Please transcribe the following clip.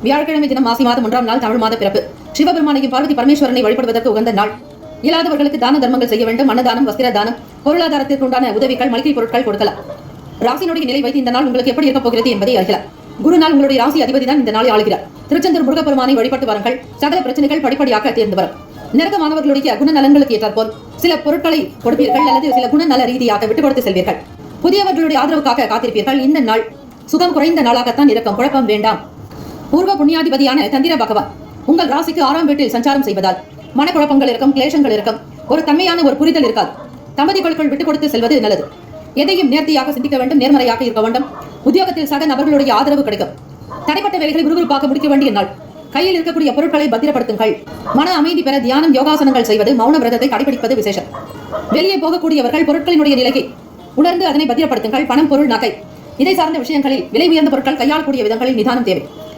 வியாழக்கிழமை தினம் மாசி மாதம் 1ஆம் நாள் தமிழ் மாத பிறப்பு. சிவபெருமானையும் பார்வதி பரமேஸ்வரனை வழிபடுவதற்கு உகந்த நாள். இயலாதவர்களுக்கு தான தர்மங்கள் செய்ய வேண்டும். அன்னதானம், வஸ்திர தானம், பொருளாதாரத்திற்கு உண்டான உதவிகள், மளிகை பொருட்கள் கொடுக்கலாம். ராசினுடைய நிலை வைத்து இந்த நாள் உங்களுக்கு எப்படி இருக்க போகிறது என்பதை அறியலாம். குரு நாள் உங்களுடைய ராசி அதிபதி தான் இந்த நாளை ஆளுகிறார். திருச்செந்தூர் முருகப்பெருமானை வழிபட்டு வாருங்கள். சகல பிரச்சனைகள் படிப்படியாக தேர்ந்து வரும். நெருக்கமானவர்களுடைய குணநலன்களுக்கு ஏற்றாற்போல் சில பொருட்களை கொடுப்பீர்கள் அல்லது சில குணநல ரீதியாக விட்டு கொடுத்து செல்வீர்கள். புதியவர்களுடைய ஆதரவுக்காக காத்திருப்பீர்கள். இந்த நாள் சுகம் குறைந்த நாளாகத்தான் இருக்கும். குழப்பம் வேண்டாம். பூர்வ புண்ணியாதிபதியான தந்திர பகவான் உங்கள் ராசிக்கு 6ஆம் வீட்டில் சஞ்சாரம் செய்வதால் மனக்குழப்பங்கள் இருக்கும், கிளேசங்கள் இருக்கும், ஒரு தன்மையான ஒரு புரிதல் இருக்காது. தம்பதிகளுக்குள் விட்டுக் கொடுத்து செல்வது நல்லது. எதையும் நேர்த்தியாக சிந்திக்க வேண்டும், நேர்மறையாக இருக்க வேண்டும். உத்தியோகத்தில் சக நபர்களுடைய ஆதரவு கிடைக்கும். தடைப்பட்ட வேலைகளை விறுவிறுப்பாக முடிக்க வேண்டிய நாள். கையில் இருக்கக்கூடிய பொருட்களை பத்திரப்படுத்துங்கள். மன அமைதி பெற தியானம், யோகாசனங்கள் செய்வது, மௌன விரதத்தை கடைபிடிப்பது விசேஷம். வெளியே போகக்கூடியவர்கள் பொருட்களினுடைய நிலையை உணர்ந்து அதனை பத்திரப்படுத்துங்கள். பணம், பொருள், நகை இதை சார்ந்த விஷயங்களில் விலை உயர்ந்த பொருட்கள் கையாளக்கூடிய விதங்களில் நிதானம் தேவை.